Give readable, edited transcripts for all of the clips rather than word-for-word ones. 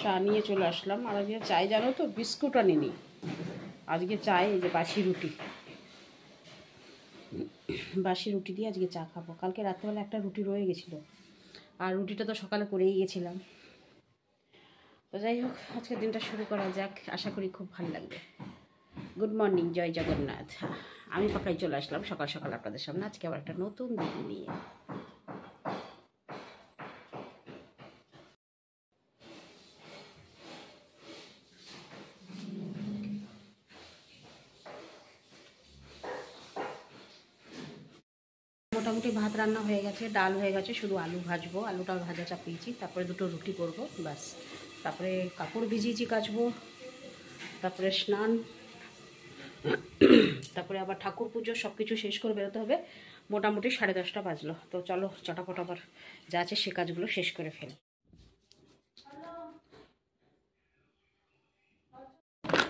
চা নিয়ে চলে আসলাম। আর আজকে চাই জানো তো, বিস্কুট আনিনি, আজকে চাই এই যে বাসি রুটি দিয়ে আজকে চা খাবো। কালকে রাত্রেবেলা একটা রুটি রয়ে গেছিলো, আর রুটিটা তো সকালে করেই গেছিলাম। তো যাই হোক, আজকের দিনটা শুরু করা যাক, আশা করি খুব ভালো লাগবে। গুড মর্নিং, জয় জগন্নাথ। আমি পাকাই চলে আসলাম সকাল সকাল আপনাদের সামনে, আজকে আবার একটা নতুন দিন নিয়ে। মোটামুটি ভাত রান্না হয়ে গেছে, ডাল হয়ে গেছে, শুধু আলু ভাজবো, আলুটা ভাজা চাপিয়েছি, তারপরে দুটো রুটি করব ব্যাস। তারপরে কাপড় ভিজিয়েছি, কাচবো, তারপরে স্নান, তারপরে আবার ঠাকুর পুজো, সব কিছু শেষ করে বেরোতে হবে। মোটামুটি 10:30 বাজলো। তো চলো চটাপট আবার যা আছে সে কাজগুলো শেষ করে ফেলি।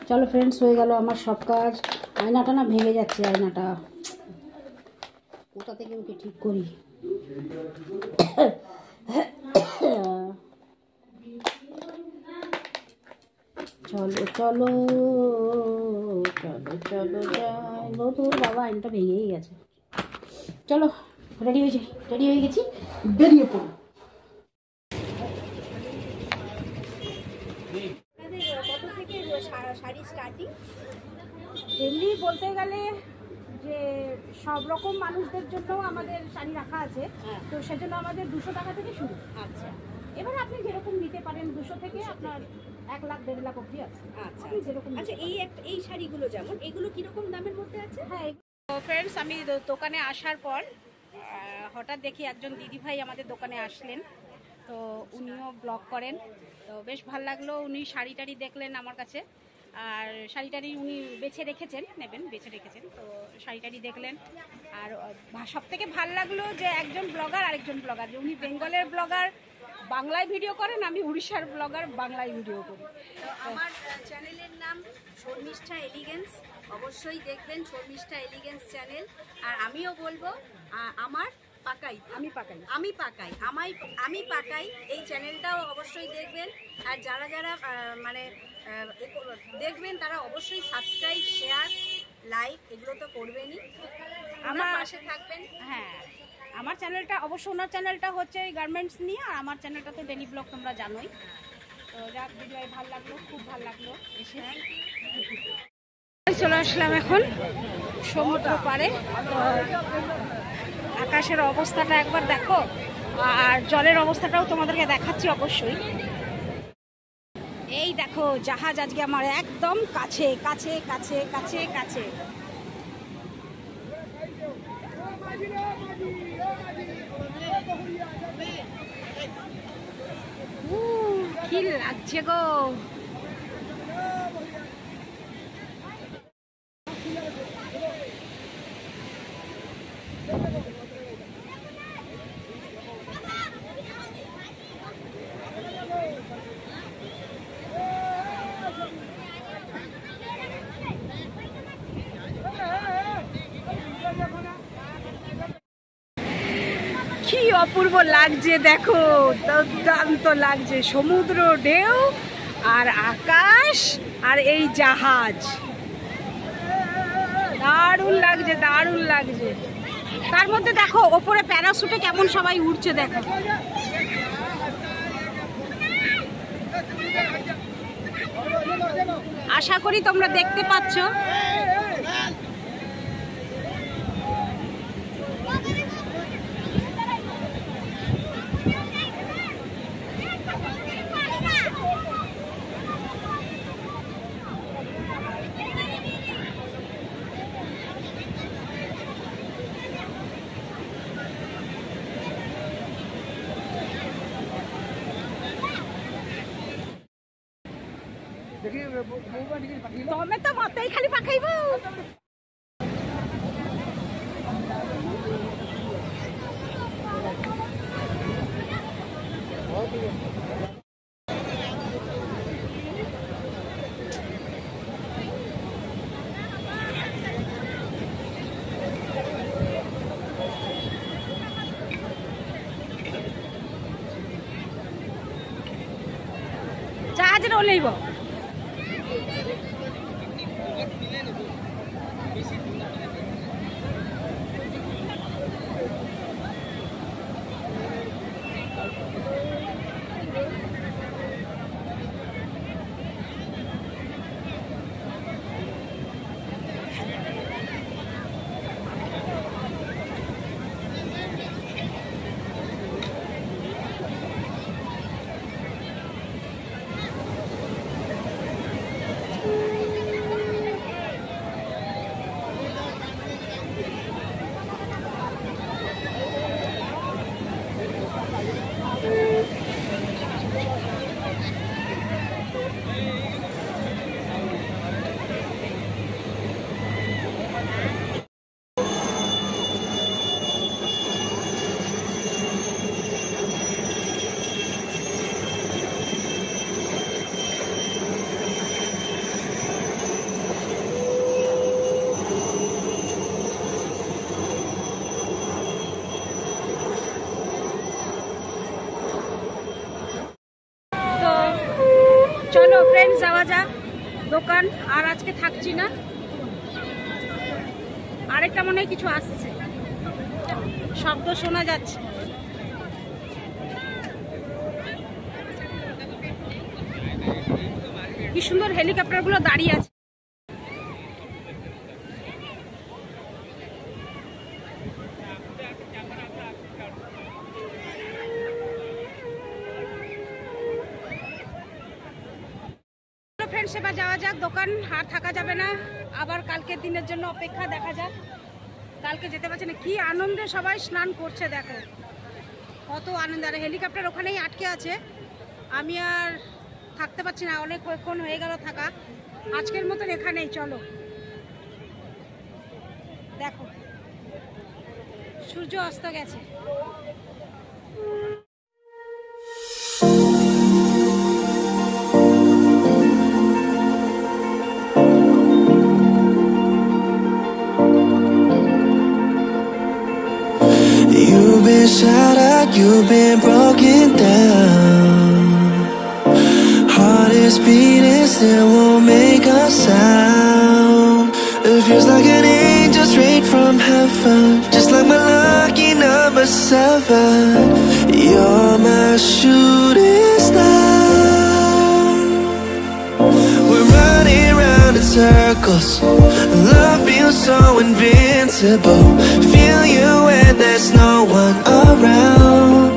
চলো ফ্রেন্ডস, হয়ে গেল আমার সব কাজ। আয়নাটা না ভেঙে যাচ্ছে, আয়নাটা কোথা থেকে ওকে ঠিক করি। চলো চলো চলো চলো যাই। তোর বাবা, আয়নাটা ভেঙেই গেছে। চলো রেডি হয়ে গেছি, বেরিয়ে পড়ো। শাড়ি স্টার্টিং এমনি বলতে গেলে যে সব রকম মানুষদের জন্য আমাদের শাড়ি রাখা আছে, তো সেজন্য আমাদের 200 টাকা থেকে শুরু। আচ্ছা, এবার আপনি যেরকম নিতে পারেন, 200 থেকে আপনার 1 লাখ 1.5 লাখ অবধি আছে। আচ্ছা, যেরকম। আচ্ছা, এই শাড়িগুলো যেমন, এগুলো কিরকম দামের মধ্যে আছে? হ্যাঁ ফ্রেন্ডস, আমি দোকানে আসার পর হঠাৎ দেখি একজন দিদিভাই আমাদের দোকানে আসলেন। তো উনিও ব্লগ করেন, তো বেশ ভালো লাগলো। উনি শাড়ি টাড়ি দেখলেন আমার কাছে, আর শাড়ি টাড়ি উনি বেছে রেখেছেন, বেছে রেখেছেন। তো শাড়ি টাড়ি দেখলেন, আর সব থেকে ভালো লাগলো যে একজন ব্লগার আরেকজন ব্লগার, যে উনি বেঙ্গলের ব্লগার বাংলায় ভিডিও করেন, আমি উড়িষ্যার ব্লগার বাংলায় ভিডিও করি। তো আমার চ্যানেলের নাম শর্মিষ্ঠা এলিগেন্স, অবশ্যই দেখবেন শর্মিষ্ঠা এলিগেন্স চ্যানেল। আর আমিও বলবো আমার পাকাই, আমি পাকাই এই চ্যানেলটাও অবশ্যই দেখবেন। আর যারা যারা মানে দেখবেন তারা অবশ্যই সাবস্ক্রাইব, শেয়ার, লাইক এগুলো তো করবেনই, আমার পাশে থাকবেন। হ্যাঁ, আমার চ্যানেলটা অবশ্য, ওনার চ্যানেলটা হচ্ছে এই গার্মেন্টস নিয়ে, আর আমার চ্যানেলটা তো ডেলি ব্লগ, তোমরা জানোই। তো যাক, ভিডিও ভালো লাগলো, খুব ভালো লাগলো এসে। চলে আসলাম এখন সমুদ্র পাড়ে। তো আকাশের অবস্থাটা একবার দেখো, আর জলের অবস্থাটাও তোমাদেরকে দেখাচ্ছি অবশ্যই। এই দেখো জাহাজ আজকে আমার একদম কাছে কাছে কাছে কাছে কাছে। কি লাগছে গো। কি অপূর্ব লাগছে দেখো, দুর্দান্ত লাগছে। সমুদ্র ঢেউ আর আকাশ আর এই জাহাজ, দারুণ লাগছে, দারুণ লাগছে। তার মধ্যে দেখো ওপরে প্যারাশুটে কেমন সবাই উঠছে দেখো। আশা করি তোমরা দেখতে পাচ্ছ। ତମେ ତ ମତେ ଖାଲି ପାଖେଇବ। জাহাজের ওলেইব চলো ফ্রেন্ডস যাওয়া যাক দোকান। আর আজকে থাকছি না, আরেকটা মনে হয় কিছু আসছে, শব্দ শোনা যাচ্ছে। কি সুন্দর হেলিকপ্টার গুলো দাঁড়িয়ে আছে। ফ্রেন্ডস এবার যাওয়া যাক দোকান, আর থাকা যাবে না, আবার কালকের দিনের জন্য অপেক্ষা, দেখা যাক। কালকে যেতে পারছে না, কি আনন্দে সবাই স্নান করছে, দেখো কত আনন্দ। আর হেলিকপ্টার ওখানেই আটকে আছে, আমি আর থাকতে পারছি না, অনেকক্ষণ হয়ে গেল থাকা। আজকের মতন এখানেই, চলো দেখো সূর্য অস্ত গেছে। You've been shattered, you've been broken down. Heart is beating, still won't make a sound. It feels like an angel straight from heaven, just like my lucky number 7. You're my shooting star. We're running round in circles, love feels so invincible. Feel you when there's no one around.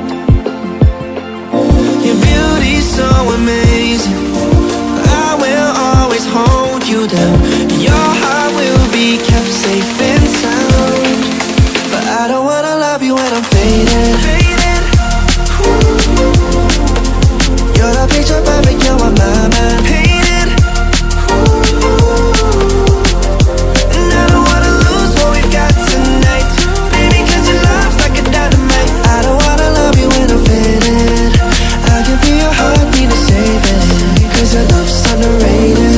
Your beauty's so amazing, I will always hold you down. Your heart will be kept safe and sound. But I don't wanna love you when I'm faded. You're the picture perfect, you're on my mind. Painted. And I don't wanna lose what we've got tonight, baby, 'cause your love's like a dynamite. I don't wanna love you when I'm faded. I can feel your heartbeat to save it, 'cause your love's underrated.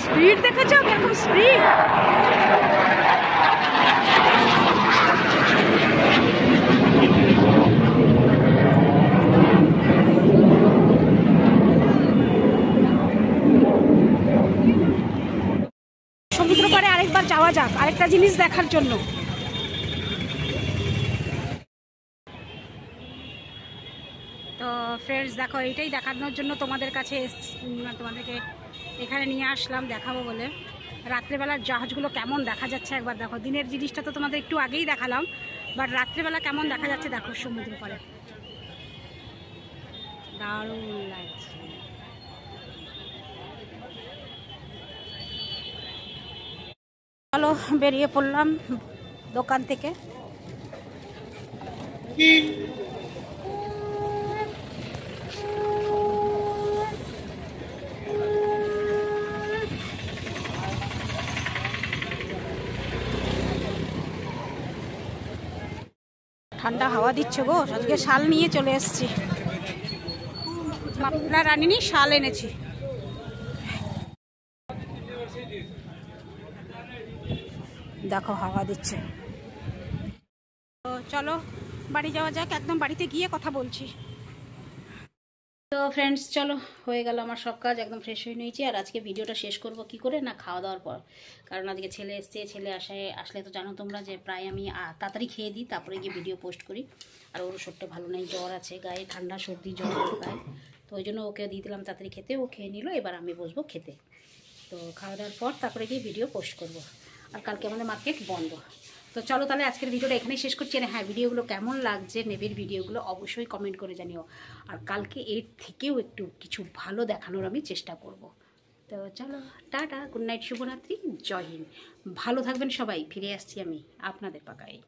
Speed দেখেছো কিরকম speed. সমুদ্র পাড়ে আরেকবার যাওয়া যাক, আরেকটা জিনিস দেখার জন্য। তো ফ্রেন্ডস দেখো, এইটাই দেখানোর জন্য তোমাদের কাছে তোমাদেরকে এখানে নিয়ে আসলাম, দেখাবো বলে। রাত্রেবেলার জাহাজগুলো কেমন দেখা যাচ্ছে একবার দেখো। দিনের জিনিসটা তো তোমাদের একটু আগেই দেখালাম, বাট রাত্রেবেলা কেমন দেখা যাচ্ছে দেখো সমুদ্র পাড়ে, দারুণ লাগছে। চলো বেরিয়ে পড়লাম দোকান থেকে। ঠান্ডা হাওয়া দিচ্ছে গো, আজকে শাল নিয়ে চলে এসেছি। মাফলার আনিনি, শাল এনেছি। দেখো হাওয়া দিচ্ছে। তো চলো বাড়ি যাওয়া যাক, একদম বাড়িতে গিয়ে কথা বলছি। তো ফ্রেন্ডস চলো, হয়ে গেল আমার সব কাজ, একদম ফ্রেশ হয়ে নিয়েছি। আর আজকে ভিডিওটা শেষ করব কি করে না, খাওয়া দাওয়ার পর। কারণ আজকে ছেলে এসছে, ছেলে আসলে তো জানো তোমরা যে প্রায় আমি তাড়াতাড়ি খেয়ে দিই, তারপরে গিয়ে ভিডিও পোস্ট করি। আর ওর শরীরটা ভালো নেই, জ্বর আছে গায়ে, ঠান্ডা সর্দি জ্বর গায়ে। তো ওই জন্য ওকে দিয়ে দিলাম তাড়াতাড়ি খেতে, ও খেয়ে নিল। এবার আমি বসবো খেতে। তো খাওয়া দাওয়ার পর তারপরে গিয়ে ভিডিও পোস্ট করব। আর কালকে আমাদের মার্কেট বন্ধ। তো চলো তাহলে আজকের ভিডিওটা এখানেই শেষ করছি। আর হ্যাঁ, ভিডিওগুলো কেমন লাগছে, নেবের ভিডিওগুলো অবশ্যই কমেন্ট করে জানিও। আর কালকে এর থেকেও একটু কিছু ভালো দেখানোর আমি চেষ্টা করব। তো চলো টাটা, গুড নাইট, শুভরাত্রি, জয় হিন্দ। ভালো থাকবেন সবাই। ফিরে আসছি আমি আপনাদের পাকায়।